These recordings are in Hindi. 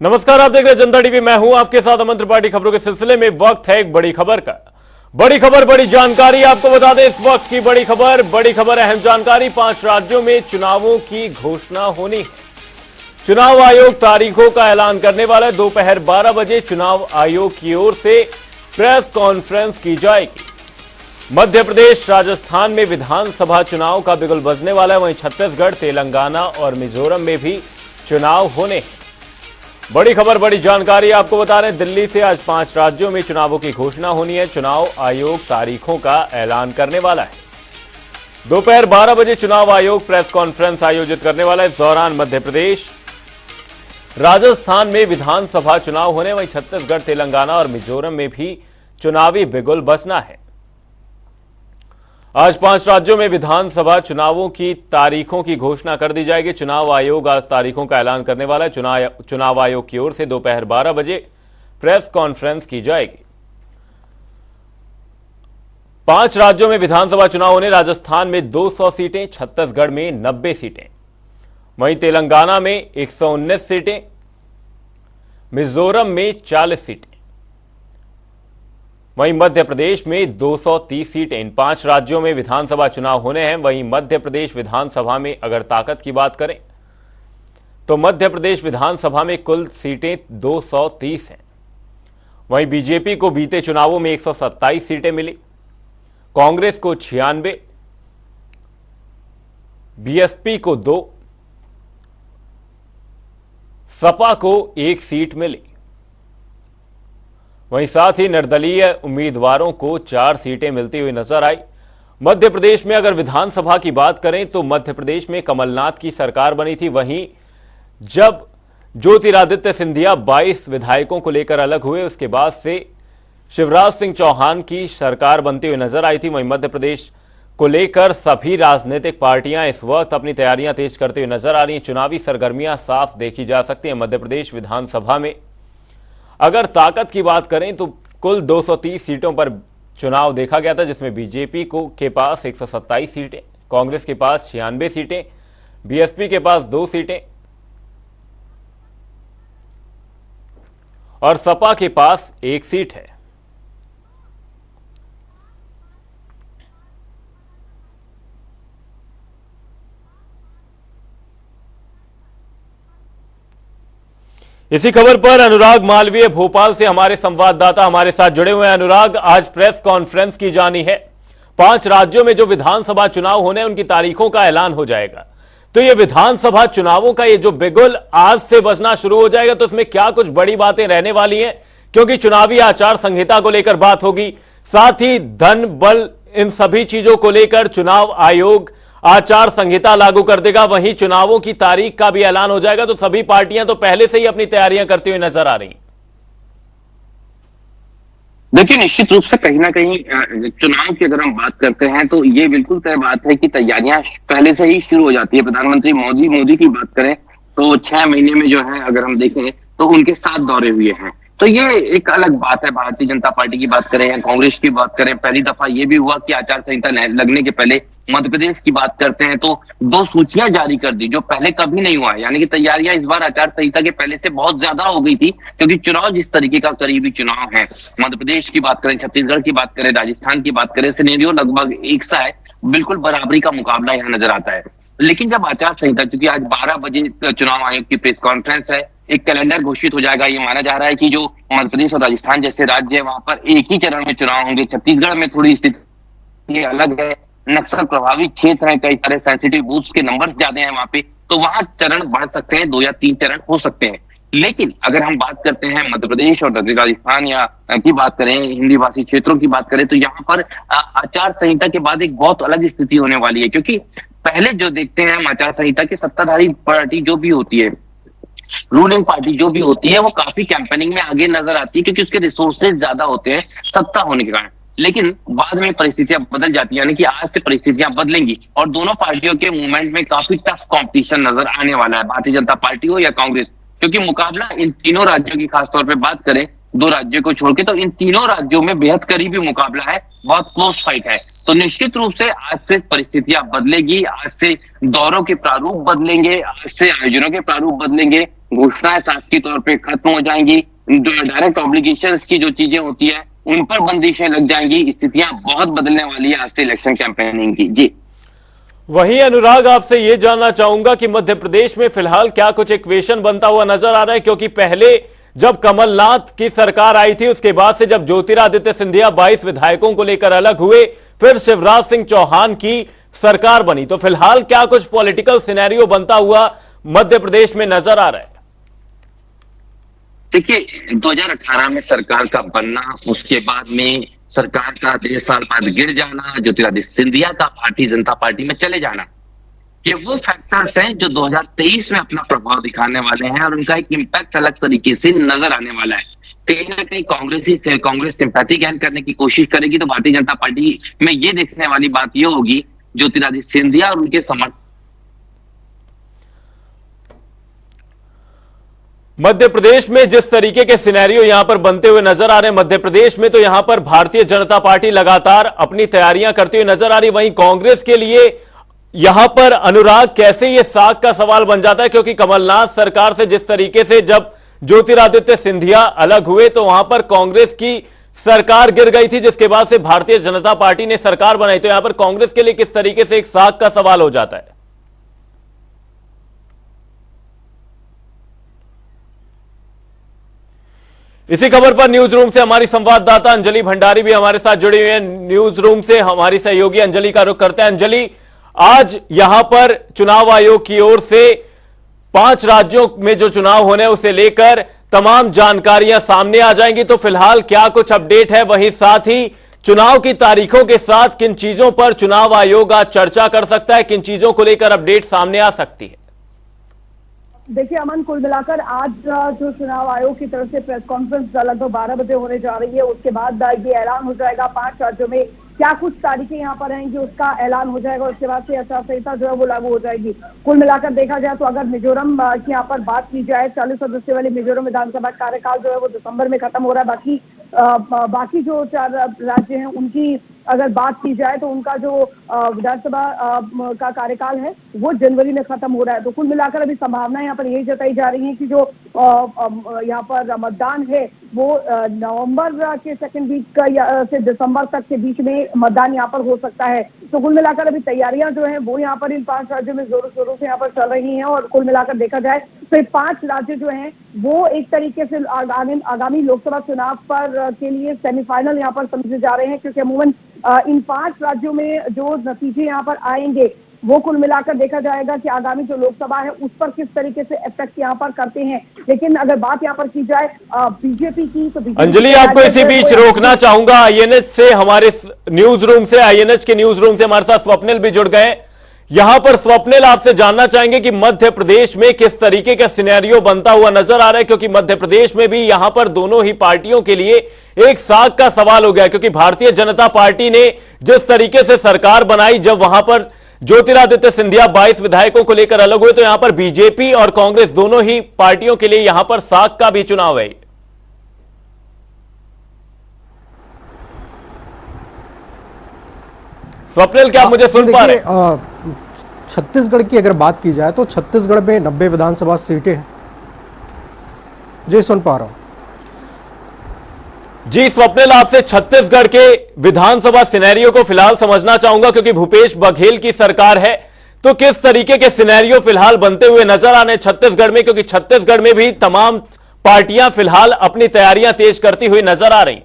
नमस्कार, आप देख रहे हैं जनता टीवी। मैं हूं आपके साथ अमन त्रिपाठी। खबरों के सिलसिले में वक्त है एक बड़ी खबर का। बड़ी खबर, बड़ी जानकारी आपको बता दें। इस वक्त की बड़ी खबर, अहम जानकारी। 5 राज्यों में चुनावों की घोषणा होनी है। चुनाव आयोग तारीखों का ऐलान करने वाला है। दोपहर 12 बजे चुनाव आयोग की ओर से प्रेस कॉन्फ्रेंस की जाएगी। मध्य प्रदेश, राजस्थान में विधानसभा चुनाव का बिगुल बजने वाला है। वहीं छत्तीसगढ़, तेलंगाना और मिजोरम में भी चुनाव होने हैं। बड़ी खबर, बड़ी जानकारी आपको बता रहे हैं। दिल्ली से आज 5 राज्यों में चुनावों की घोषणा होनी है। चुनाव आयोग तारीखों का ऐलान करने वाला है। दोपहर 12 बजे चुनाव आयोग प्रेस कॉन्फ्रेंस आयोजित करने वाला है। इस दौरान मध्य प्रदेश, राजस्थान में विधानसभा चुनाव होने, वहीं छत्तीसगढ़, तेलंगाना और मिजोरम में भी चुनावी बिगुल बजना है। आज 5 राज्यों में विधानसभा चुनावों की तारीखों की घोषणा कर दी जाएगी। चुनाव आयोग आज तारीखों का ऐलान करने वाला है। चुनाव आयोग की ओर से दोपहर 12 बजे प्रेस कॉन्फ्रेंस की जाएगी। 5 राज्यों में विधानसभा चुनाव होने। राजस्थान में 200 सीटें, छत्तीसगढ़ में 90 सीटें, वहीं तेलंगाना में 119 सीटें, मिजोरम में 40 सीटें, वहीं मध्य प्रदेश में 230 सीटें। इन 5 राज्यों में विधानसभा चुनाव होने हैं। वहीं मध्य प्रदेश विधानसभा में अगर ताकत की बात करें तो मध्य प्रदेश विधानसभा में कुल सीटें 230 हैं। वहीं बीजेपी को बीते चुनावों में 127 सीटें मिली, कांग्रेस को 96, बीएसपी को 2, सपा को 1 सीट मिली। वहीं साथ ही निर्दलीय उम्मीदवारों को 4 सीटें मिलती हुई नजर आई। मध्य प्रदेश में अगर विधानसभा की बात करें तो मध्य प्रदेश में कमलनाथ की सरकार बनी थी। वहीं जब ज्योतिरादित्य सिंधिया 22 विधायकों को लेकर अलग हुए, उसके बाद से शिवराज सिंह चौहान की सरकार बनती हुई नजर आई थी। वहीं मध्य प्रदेश को लेकर सभी राजनीतिक पार्टियां इस वक्त अपनी तैयारियां तेज करते हुए नजर आ रही हैं। चुनावी सरगर्मियां साफ देखी जा सकती हैं। मध्य प्रदेश विधानसभा में अगर ताकत की बात करें तो कुल 230 सीटों पर चुनाव देखा गया था, जिसमें बीजेपी के पास 127 सीटें, कांग्रेस के पास 96 सीटें, बीएसपी के पास 2 सीटें और सपा के पास 1 सीट है। इसी खबर पर अनुराग मालवीय भोपाल से हमारे संवाददाता हमारे साथ जुड़े हुए हैं। अनुराग, आज प्रेस कॉन्फ्रेंस की जानी है। 5 राज्यों में जो विधानसभा चुनाव होने, उनकी तारीखों का ऐलान हो जाएगा। तो ये विधानसभा चुनावों का ये जो बिगुल आज से बजना शुरू हो जाएगा, तो इसमें क्या कुछ बड़ी बातें रहने वाली हैं? क्योंकि चुनावी आचार संहिता को लेकर बात होगी, साथ ही धन बल, इन सभी चीजों को लेकर चुनाव आयोग आचार संहिता लागू कर देगा। वहीं चुनावों की तारीख का भी ऐलान हो जाएगा। तो सभी पार्टियां तो पहले से ही अपनी तैयारियां करती हुई नजर आ रही। देखिए, निश्चित रूप से कहीं ना कहीं चुनाव की अगर हम बात करते हैं तो ये बिल्कुल तय बात है कि तैयारियां पहले से ही शुरू हो जाती है। प्रधानमंत्री मोदी की बात करें तो 6 महीने में जो है, अगर हम देखें तो उनके 7 दौरे हुए हैं। तो ये एक अलग बात है। भारतीय जनता पार्टी की बात करें या कांग्रेस की बात करें, पहली दफा ये भी हुआ कि आचार संहिता लगने के पहले मध्य प्रदेश की बात करते हैं तो 2 सूचियां जारी कर दी, जो पहले कभी नहीं हुआ है। यानी कि तैयारियां इस बार आचार संहिता के पहले से बहुत ज्यादा हो गई थी, क्योंकि चुनाव जिस तरीके का करीबी चुनाव है, मध्य प्रदेश की बात करें, छत्तीसगढ़ की बात करें, राजस्थान की बात करें, सिनेरियो लगभग एक सा है। बिल्कुल बराबरी का मुकाबला यहाँ नजर आता है। लेकिन जब आचार संहिता, चूंकि आज 12 बजे चुनाव आयोग की प्रेस कॉन्फ्रेंस है, एक कैलेंडर घोषित हो जाएगा। ये माना जा रहा है कि जो मध्य प्रदेश और राजस्थान जैसे राज्य है, वहां पर एक ही चरण में चुनाव होंगे। छत्तीसगढ़ में थोड़ी स्थिति अलग है, नक्सल प्रभावित क्षेत्र है, कई सारे सेंसिटिव बूथ्स के नंबर्स ज्यादा हैं वहां पे, तो वहां चरण बढ़ सकते हैं, 2 या 3 चरण हो सकते हैं। लेकिन अगर हम बात करते हैं मध्य प्रदेश और राजस्थान या की बात करें, हिंदी भाषी क्षेत्रों की बात करें, तो यहाँ पर आचार संहिता के बाद एक बहुत अलग स्थिति होने वाली है। क्योंकि पहले जो देखते हैं हम, आचार संहिता की सत्ताधारी पार्टी जो भी होती है, रूलिंग पार्टी जो भी होती है, वो काफी कैंपेनिंग में आगे नजर आती है, क्योंकि उसके रिसोर्सेज ज्यादा होते हैं सत्ता होने के कारण। लेकिन बाद में परिस्थितियां बदल जाती है, यानी कि आज से परिस्थितियां बदलेंगी और दोनों पार्टियों के मूवमेंट में काफी टफ कंपटीशन नजर आने वाला है, भारतीय जनता पार्टी हो या कांग्रेस। क्योंकि मुकाबला इन तीनों राज्यों की खासतौर पर बात करें, 2 राज्यों को छोड़ के, तो इन तीनों राज्यों में बेहद करीबी मुकाबला है। बहुत क्लोज फाइट है। तो निश्चित रूप से आज से परिस्थितियां बदलेगी, आज से दौरों के प्रारूप बदलेंगे, आज से आयोजनों के प्रारूप बदलेंगे, घोषणाएं शासकीय तौर पे खत्म हो जाएंगी, डायरेक्ट ऑब्लिगेशंस की जो चीजें होती है उन पर बंदिशें लग जाएंगी। स्थितियां बहुत बदलने वाली है आज से इलेक्शन कैंपेनिंग की। जी वहीं अनुराग, आपसे यह जानना चाहूंगा कि मध्य प्रदेश में फिलहाल क्या कुछ इक्वेशन बनता हुआ नजर आ रहा है, क्योंकि पहले जब कमलनाथ की सरकार आई थी उसके बाद से जब ज्योतिरादित्य सिंधिया 22 विधायकों को लेकर अलग हुए, फिर शिवराज सिंह चौहान की सरकार बनी, तो फिलहाल क्या कुछ पॉलिटिकल सिनेरियो बनता हुआ मध्य प्रदेश में नजर आ रहा है? देखिए, 2018 में सरकार का बनना, उसके बाद में सरकार का 1.5 साल बाद गिर जाना, ज्योतिरादित्य सिंधिया का भारतीय जनता पार्टी में चले जाना, ये वो फैक्टर्स हैं जो 2023 में अपना प्रभाव दिखाने वाले हैं और उनका एक इम्पैक्ट अलग तरीके से नजर आने वाला है। कहीं ना कहीं कांग्रेस सिंपैथी गेन करने की कोशिश करेगी, तो भारतीय जनता पार्टी में ये देखने वाली बात ये होगी, ज्योतिरादित्य सिंधिया और उनके समर्थक मध्य प्रदेश में जिस तरीके के सिनेरियो यहां पर बनते हुए नजर आ रहे हैं, मध्य प्रदेश में तो यहां पर भारतीय जनता पार्टी लगातार अपनी तैयारियां करती हुई नजर आ रही, वहीं कांग्रेस के लिए यहां पर अनुराग कैसे ये साख का सवाल बन जाता है, क्योंकि कमलनाथ सरकार से जिस तरीके से जब ज्योतिरादित्य सिंधिया अलग हुए तो वहां पर कांग्रेस की सरकार गिर गई थी, जिसके बाद से भारतीय जनता पार्टी ने सरकार बनाई, तो यहां पर कांग्रेस के लिए किस तरीके से एक साख का सवाल हो जाता है? इसी खबर पर न्यूज रूम से हमारी संवाददाता अंजलि भंडारी भी हमारे साथ जुड़ी हुई है। न्यूज रूम से हमारी सहयोगी अंजलि का रुख करते हैं। अंजलि, आज यहां पर चुनाव आयोग की ओर से 5 राज्यों में जो चुनाव होने उसे लेकर तमाम जानकारियां सामने आ जाएंगी, तो फिलहाल क्या कुछ अपडेट है, वहीं साथ ही चुनाव की तारीखों के साथ किन चीजों पर चुनाव आयोग आज चर्चा कर सकता है, किन चीजों को लेकर अपडेट सामने आ सकती है? देखिए अमन, कुल मिलाकर आज जो चुनाव आयोग की तरफ से प्रेस कॉन्फ्रेंस लगभग 12 बजे होने जा रही है, उसके बाद ये ऐलान हो जाएगा 5 राज्यों में क्या कुछ तारीखें यहाँ पर रहेंगी, उसका ऐलान हो जाएगा। उसके बाद से आचार संहिता जो है वो लागू हो जाएगी। कुल मिलाकर देखा जाए तो अगर मिजोरम की यहाँ पर बात की जाए, 40 सदस्य वाली मिजोरम विधानसभा कार्यकाल जो है वो दिसंबर में खत्म हो रहा है। बाकी जो 4 राज्य हैं उनकी अगर बात की जाए तो उनका जो विधानसभा का कार्यकाल है वो जनवरी में खत्म हो रहा है। तो कुल मिलाकर अभी संभावना यहाँ पर यही जताई जा रही है कि जो यहाँ पर मतदान है वो नवंबर के सेकंड वीक से दिसंबर तक के बीच में मतदान यहाँ पर हो सकता है। तो कुल मिलाकर अभी तैयारियां जो है वो यहाँ पर इन 5 राज्यों में जोरों शोरों से यहाँ पर चल रही हैं और कुल मिलाकर देखा जाए तो ये 5 राज्य जो हैं वो एक तरीके से आगामी लोकसभा चुनाव पर के लिए सेमीफाइनल यहाँ पर समझे जा रहे हैं, क्योंकि अमूमन इन 5 राज्यों में जो नतीजे यहाँ पर आएंगे वो कुल मिलाकर देखा जाएगा कि आगामी जो लोकसभा है उस पर किस तरीके से इफेक्ट यहाँ पर करते हैं। लेकिन अगर बात यहाँ पर की जाए बीजेपी की, तो अंजलि, आपको इसी बीच रोकना चाहूंगा। आईएनएच से हमारे न्यूज रूम से, आईएनएच के न्यूज रूम से हमारे साथ स्वप्निल भी जुड़ गए। यहां पर स्वप्निल, आपसे जानना चाहेंगे कि मध्य प्रदेश में किस तरीके का सिनेरियो बनता हुआ नजर आ रहा है, क्योंकि मध्य प्रदेश में भी यहां पर दोनों ही पार्टियों के लिए एक साख का सवाल हो गया, क्योंकि भारतीय जनता पार्टी ने जिस तरीके से सरकार बनाई, जब वहां पर ज्योतिरादित्य सिंधिया 22 विधायकों को लेकर अलग हुए, तो यहां पर बीजेपी और कांग्रेस दोनों ही पार्टियों के लिए यहां पर साख का भी चुनाव है। स्वप्निल, क्या आप मुझे सुन पा रहे हैं? छत्तीसगढ़ की अगर बात की जाए तो छत्तीसगढ़ में 90 विधानसभा सीटें हैं। जी सुन पा रहा हूं। जी स्वप्निल, आपसे छत्तीसगढ़ के विधानसभा सिनेरियो को फिलहाल समझना चाहूंगा, क्योंकि भूपेश बघेल की सरकार है, तो किस तरीके के सिनेरियो फिलहाल बनते हुए नजर आ रहे हैं छत्तीसगढ़ में, क्योंकि छत्तीसगढ़ में भी तमाम पार्टियां फिलहाल अपनी तैयारियां तेज करती हुई नजर आ रही।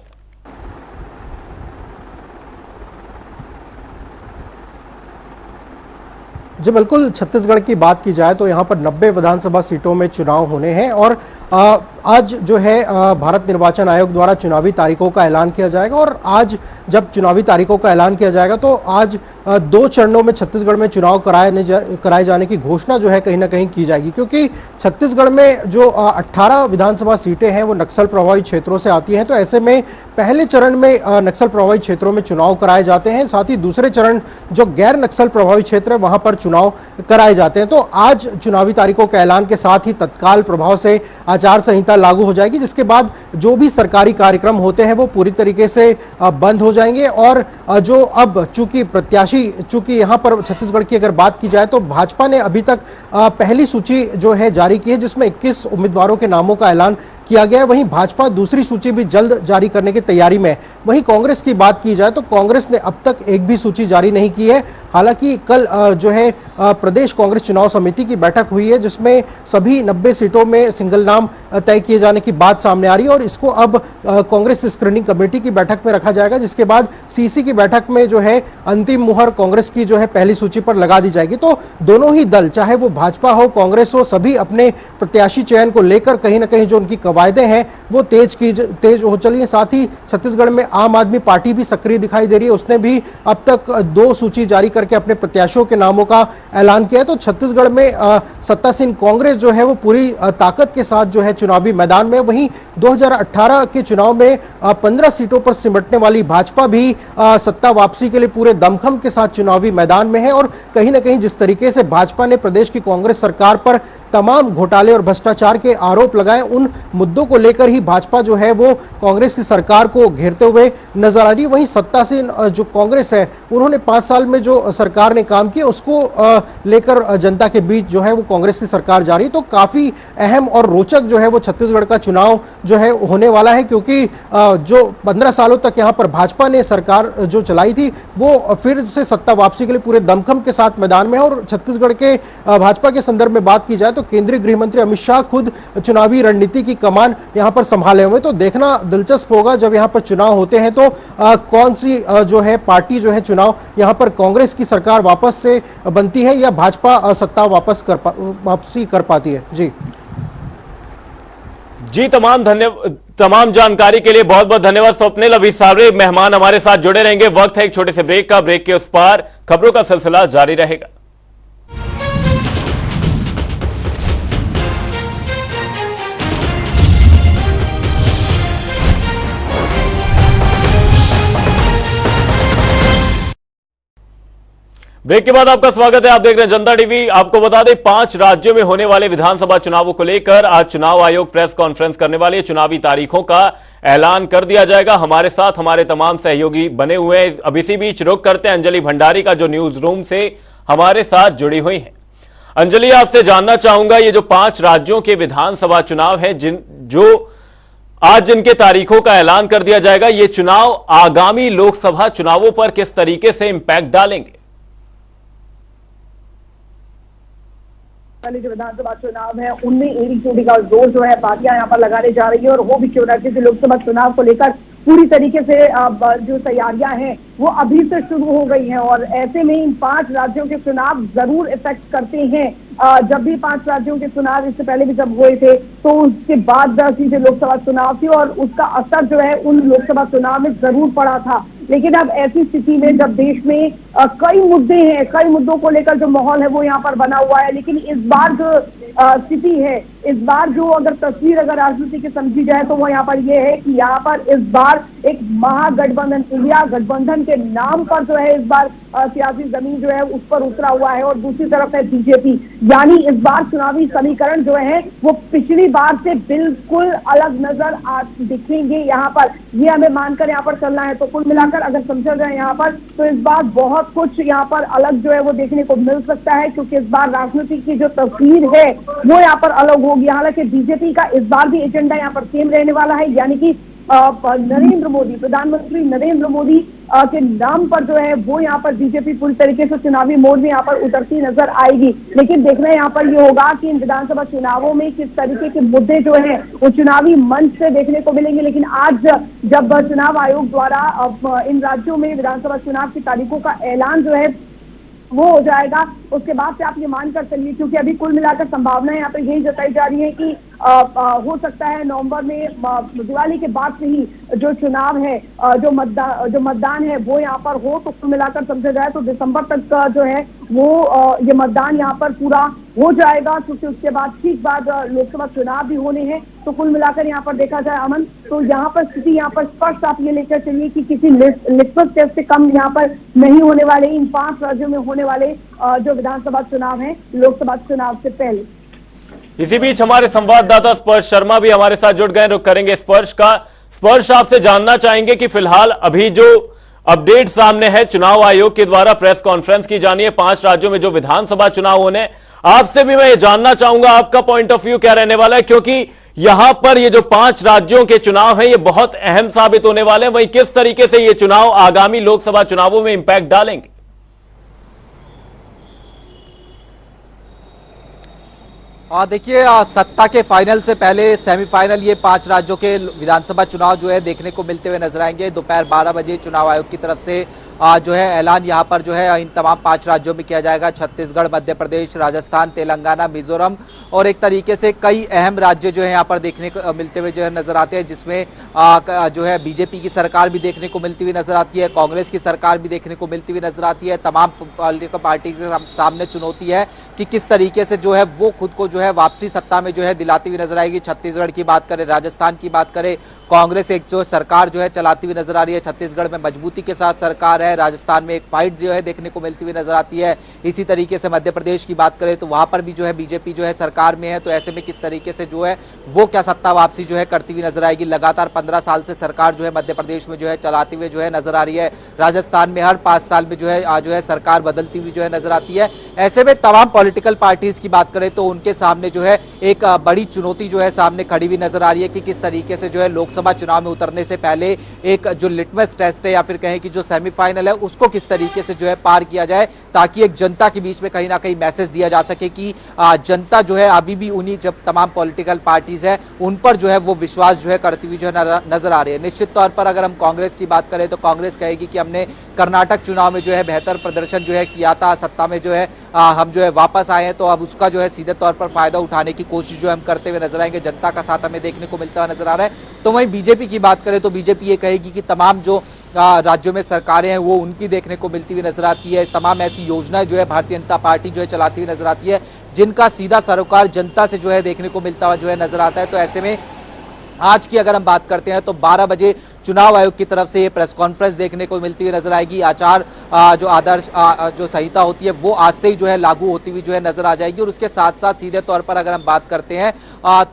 जी बिल्कुल, छत्तीसगढ़ की बात की जाए तो यहाँ पर 90 विधानसभा सीटों में चुनाव होने हैं और आज जो है भारत निर्वाचन आयोग द्वारा चुनावी तारीखों का ऐलान किया जाएगा। और आज जब चुनावी तारीखों का ऐलान किया जाएगा तो आज 2 चरणों में छत्तीसगढ़ में चुनाव कराए जाने की घोषणा जो है कहीं ना कहीं की जाएगी, क्योंकि छत्तीसगढ़ में जो 18 विधानसभा सीटें हैं वो नक्सल प्रभावित क्षेत्रों से आती हैं। तो ऐसे में पहले चरण में नक्सल प्रभावित क्षेत्रों में चुनाव कराए जाते हैं, साथ ही दूसरे चरण जो गैर नक्सल प्रभावित क्षेत्र है वहां पर चुनाव कराए जाते हैं। तो आज चुनावी तारीखों के ऐलान के साथ ही तत्काल प्रभाव से आचार संहिता लागू हो जाएगी, जिसके बाद जो भी सरकारी कार्यक्रम होते हैं वो पूरी तरीके से बंद हो जाएंगे। और जो अब चूंकि यहाँ पर छत्तीसगढ़ की अगर बात की जाए तो भाजपा ने अभी तक पहली सूची जो है जारी की है, जिसमें 21 उम्मीदवारों के नामों का ऐलान किया गया है। वहीं भाजपा दूसरी सूची भी जल्द जारी करने की तैयारी में है। वहीं कांग्रेस की बात की जाए तो कांग्रेस ने अब तक एक भी सूची जारी नहीं की है। हालांकि कल जो है प्रदेश कांग्रेस चुनाव समिति की बैठक हुई है, जिसमें सभी 90 सीटों में सिंगल नाम तय किए जाने की बात सामने आ रही है और इसको अब कांग्रेस स्क्रीनिंग कमेटी की बैठक में रखा जाएगा, जिसके बाद सीसी की बैठक में जो है अंतिम मुहर कांग्रेस की जो है पहली सूची पर लगा दी जाएगी। तो दोनों ही दल, चाहे वो भाजपा हो कांग्रेस हो, सभी अपने प्रत्याशी चयन को लेकर कहीं ना कहीं जो उनकी कवायदें हैं वो तेज हो चली है। साथ ही छत्तीसगढ़ में आम आदमी पार्टी भी सक्रिय दिखाई दे रही है। उसने भी अब तक 2 सूची जारी करके अपने प्रत्याशियों के नामों का ऐलान किया है। तो छत्तीसगढ़ में सत्तासीन कांग्रेस जो है वो पूरी ताकत के साथ जो है चुनावी मैदान में। वहीं 2018 के चुनाव में 15 सीटों पर सिमटने वाली भाजपा भी सत्ता वापसी के लिए पूरे दमखम के साथ चुनावी मैदान में है। और कहीं ना कहीं जिस तरीके से भाजपा ने प्रदेश की कांग्रेस सरकार पर तमाम घोटाले और भ्रष्टाचार के आरोप लगाए, उन मुद्दों को लेकर ही भाजपा जो है वो कांग्रेस की सरकार को घेरते हुए नजर आ रही है। वहीं सत्तासीन जो कांग्रेस है, उन्होंने 5 साल में जो सरकार ने काम किया उसको लेकर जनता के बीच जो है वो कांग्रेस की सरकार जा रही है। तो काफी अहम और रोचक जो है वो छत्तीसगढ़ का चुनाव जो है होने वाला है, क्योंकि जो 15 सालों तक यहाँ पर भाजपा ने सरकार जो चलाई थी वो फिर से सत्ता वापसी के लिए पूरे दमखम के साथ मैदान में है। और छत्तीसगढ़ के भाजपा के संदर्भ में बात की जाए तो केंद्रीय गृह मंत्री अमित शाह खुद चुनावी रणनीति की कमान यहां पर संभाले हुए। तो देखना दिलचस्प होगा जब यहां पर चुनाव होते हैं तो कौन सी जो है पार्टी जो है चुनाव यहां पर कांग्रेस की सरकार वापस से बनती है या भाजपा सत्ता वापसी कर पाती है। जी तमाम जानकारी के लिए बहुत बहुत धन्यवाद स्वप्निल। अभी सारे मेहमान हमारे साथ जुड़े रहेंगे। वक्त है एक छोटे से ब्रेक का। ब्रेक के उस पार खबरों का सिलसिला जारी रहेगा। ब्रेक के बाद आपका स्वागत है। आप देख रहे हैं जनता टीवी। आपको बता दें 5 राज्यों में होने वाले विधानसभा चुनावों को लेकर आज चुनाव आयोग प्रेस कॉन्फ्रेंस करने वाली है। चुनावी तारीखों का ऐलान कर दिया जाएगा। हमारे साथ हमारे तमाम सहयोगी बने हुए हैं। अब इसी बीच रुक करते हैं अंजलि भंडारी का, जो न्यूज रूम से हमारे साथ जुड़ी हुई है। अंजलि, आपसे जानना चाहूंगा, ये जो 5 राज्यों के विधानसभा चुनाव है जो आज जिनके तारीखों का ऐलान कर दिया जाएगा, ये चुनाव आगामी लोकसभा चुनावों पर किस तरीके से इंपैक्ट डालेंगे? जो विधानसभा चुनाव है उनमें एड़ी चोटी का जोर जो है पार्टियां यहाँ पर लगाने जा रही है। और वो भी क्यों ना, क्योंकि लोकसभा चुनाव को लेकर पूरी तरीके से जो तैयारियां हैं वो अभी से शुरू हो गई हैं। और ऐसे में इन 5 राज्यों के चुनाव जरूर इफेक्ट करते हैं। जब भी 5 राज्यों के चुनाव इससे पहले भी जब हुए थे तो उसके बाद सीधे लोकसभा चुनाव थी और उसका असर जो है उन लोकसभा चुनाव में जरूर पड़ा था। लेकिन अब ऐसी स्थिति में जब देश में कई मुद्दे हैं, कई मुद्दों को लेकर जो माहौल है वो यहाँ पर बना हुआ है, लेकिन इस बार जो स्थिति है, इस बार जो अगर तस्वीर अगर राजनीति की समझी जाए तो वो यहाँ पर ये है कि यहाँ पर इस बार एक महागठबंधन, इंडिया गठबंधन के नाम पर जो है इस बार सियासी जमीन जो है उस पर उतरा हुआ है। और दूसरी तरफ है बीजेपी। यानी इस बार चुनावी समीकरण जो है वो पिछली बार से बिल्कुल अलग नजर दिखेंगे यहाँ पर, ये हमें मानकर यहाँ पर चलना है। तो कुल मिलाकर अगर समझा जाए यहाँ पर तो इस बार बहुत कुछ यहाँ पर अलग जो है वो देखने को मिल सकता है, क्योंकि इस बार राजनीति की जो तस्वीर है वो यहाँ पर अलग होगी। हालांकि बीजेपी का इस बार भी एजेंडा यहाँ पर सेम रहने वाला है, यानी कि नरेंद्र मोदी, प्रधानमंत्री नरेंद्र मोदी के नाम पर जो है वो यहाँ पर बीजेपी पूरी तरीके से चुनावी मोड में यहाँ पर उतरती नजर आएगी। लेकिन देखना यहाँ पर ये होगा कि इन विधानसभा चुनावों में किस तरीके के मुद्दे जो है वो चुनावी मंच से देखने को मिलेंगे। लेकिन आज जब चुनाव आयोग द्वारा इन राज्यों में विधानसभा चुनाव की तारीखों का ऐलान जो है वो हो जाएगा, उसके बाद से आप ये मानकर चलिए, क्योंकि अभी कुल मिलाकर संभावनाएं यहाँ पर यही जताई जा रही है कि हो सकता है नवंबर में दिवाली के बाद से ही जो चुनाव है, जो मतदान है वो यहाँ पर हो। तो कुल मिलाकर समझा जाए तो दिसंबर तक का जो है वो ये मतदान यहाँ पर पूरा हो जाएगा, क्योंकि उसके बाद ठीक बाद लोकसभा चुनाव भी होने हैं। तो कुल मिलाकर यहाँ पर देखा जाए अमन, तो यहाँ पर स्थिति यहाँ पर स्पष्ट आप ये लेकर चलिए कि किसी लिटमस टेस्ट से कम यहाँ पर नहीं होने वाले इन 5 राज्यों में होने वाले जो विधानसभा चुनाव हैं लोकसभा चुनाव से पहले। इसी बीच हमारे संवाददाता स्पर्श शर्मा भी हमारे साथ जुड़ गए, रुक करेंगे स्पर्श का। स्पर्श, आपसे जानना चाहेंगे कि फिलहाल अभी जो अपडेट सामने है, चुनाव आयोग के द्वारा प्रेस कॉन्फ्रेंस की जानी है 5 राज्यों में जो विधानसभा चुनाव होने, आपसे भी मैं ये जानना चाहूंगा आपका पॉइंट ऑफ व्यू क्या रहने वाला है, क्योंकि यहां पर ये जो 5 राज्यों के चुनाव हैं ये बहुत अहम साबित होने वाले हैं। वहीं किस तरीके से ये चुनाव आगामी लोकसभा चुनावों में इंपैक्ट डालेंगे? देखिए, सत्ता के फाइनल से पहले सेमीफाइनल ये 5 राज्यों के विधानसभा चुनाव जो है देखने को मिलते हुए नजर आएंगे। दोपहर 12 बजे चुनाव आयोग की तरफ से जो है ऐलान यहाँ पर जो है इन तमाम 5 राज्यों में किया जाएगा। छत्तीसगढ़, मध्य प्रदेश, राजस्थान, तेलंगाना, मिजोरम और एक तरीके से कई अहम राज्य जो है यहाँ पर देखने को मिलते हुए जो है नजर आते हैं, जिसमें जो है बीजेपी की सरकार भी देखने को मिलती हुई नजर आती है, कांग्रेस की सरकार भी देखने को मिलती हुई नजर आती है। तमाम पॉलिटिकल पार्टी के सामने चुनौती है कि किस तरीके से जो है वो खुद को जो है वापसी सत्ता में जो है दिलाती हुई नजर आएगी। छत्तीसगढ़ की बात करें, राजस्थान की बात करें, कांग्रेस एक जो सरकार जो है चलाती हुई नजर आ रही है। छत्तीसगढ़ में मजबूती के साथ सरकार है, राजस्थान में एक फाइट जो है देखने को मिलती हुई नजर आती है। इसी तरीके से मध्य प्रदेश की बात करें तो वहां पर भी जो है बीजेपी जो है सरकार में है, तो ऐसे में किस तरीके से जो है वो क्या सत्ता वापसी जो है करती हुई नजर आएगी। लगातार 15 साल से सरकार जो है मध्य प्रदेश में जो है चलाते हुए जो है नजर आ रही है। राजस्थान में हर 5 साल में जो है सरकार बदलती हुई जो है नजर आती है। ऐसे में तमाम पॉलिटिकल पार्टीज की बात करें तो उनके सामने जो है एक बड़ी चुनौती जो है सामने खड़ी हुई नजर आ रही है कि किस तरीके से जो है लोकसभा चुनाव में उतरने से पहले एक जो लिटमस टेस्ट है या फिर कहें कि जो सेमीफाइनल है उसको किस तरीके से जो है पार किया जाए, ताकि एक जनता के बीच में कहीं ना कहीं मैसेज दिया जा सके कि जनता जो है अभी भी उन्हीं जब तमाम पॉलिटिकल पार्टीज है उन पर जो है वो विश्वास जो है करती हुई जो है नजर आ रही है। निश्चित तौर पर अगर हम कांग्रेस की बात करें तो कांग्रेस कहेगी कि हमने कर्नाटक चुनाव में जो है बेहतर प्रदर्शन जो है किया था, सत्ता में जो है हम जो है वापस आए हैं, तो अब उसका जो है सीधे तौर पर फायदा उठाने की कोशिश जो हम करते हुए नजर आएंगे। जनता का साथ हमें देखने को मिलता हुआ नजर आ रहा है। तो वहीं बीजेपी की बात करें तो बीजेपी ये कहेगी कि तमाम जो राज्यों में सरकारें हैं वो उनकी देखने को मिलती हुई नजर आती है। तमाम ऐसी योजनाएं जो है भारतीय जनता पार्टी जो है चलाती हुई नजर आती है, जिनका सीधा सरोकार जनता से जो है देखने को मिलता हुआ जो है नजर आता है। तो ऐसे में आज की अगर हम बात करते हैं तो 12 बजे चुनाव आयोग की तरफ से ये प्रेस कॉन्फ्रेंस देखने को मिलती हुई नजर आएगी। आचार जो आदर्श जो संहिता होती है वो आज से ही जो है लागू होती हुई जो है नजर आ जाएगी। और उसके साथ साथ सीधे तौर पर अगर हम बात करते हैं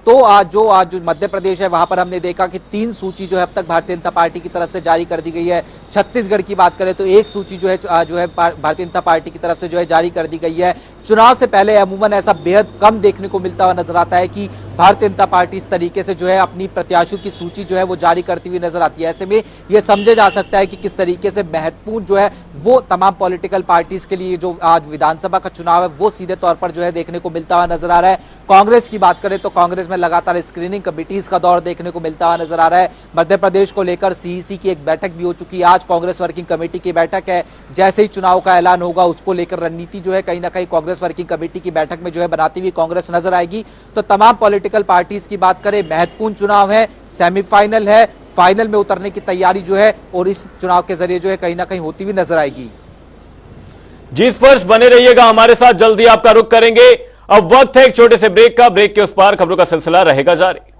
तो आज जो मध्य प्रदेश है वहां पर हमने देखा कि 3 सूची जो है अब तक भारतीय जनता पार्टी की तरफ से जारी कर दी गई है। छत्तीसगढ़ की बात करें तो 1 सूची जो है भारतीय जनता पार्टी की तरफ से जो है जारी कर दी गई है। चुनाव से पहले अमूमन ऐसा बेहद कम देखने को मिलता हुआ नजर आता है कि भारतीय जनता पार्टी इस तरीके से जो है अपनी प्रत्याशियों की सूची जो है वो जारी करती हुई नजर आती है। ऐसे में यह समझा जा सकता है कि किस तरीके से महत्वपूर्ण जो है वो तमाम पॉलिटिकल पार्टीज के लिए जो आज विधानसभा का चुनाव है वो सीधे तौर पर जो है देखने को मिलता हुआ नजर आ रहा है। कांग्रेस की बात करें तो कांग्रेस में लगातार स्क्रीनिंग कमिटीज का दौर देखने को मिलता हुआ नजर आ रहा है। मध्य प्रदेश को लेकर सीईसी की एक बैठक भी हो चुकी है। आज कांग्रेस वर्किंग कमेटी की बैठक है। जैसे ही चुनाव का ऐलान होगा उसको लेकर रणनीति जो है कहीं ना कहीं कांग्रेस वर्किंग कमेटी की बैठक में जो है बनाती हुई कांग्रेस नजर आएगी। तो तमाम पॉलिटिकल पार्टीज की बात करें, महत्वपूर्ण चुनाव है, सेमीफाइनल है, फाइनल में उतरने की तैयारी जो है और इस चुनाव के जरिए जो है कहीं ना कहीं होती हुई नजर आएगी। जी स्पर्श, बने रहिएगा हमारे साथ, जल्दी आपका रुख करेंगे। अब वक्त है एक छोटे से ब्रेक का। ब्रेक के उस पार खबरों का सिलसिला रहेगा जारी।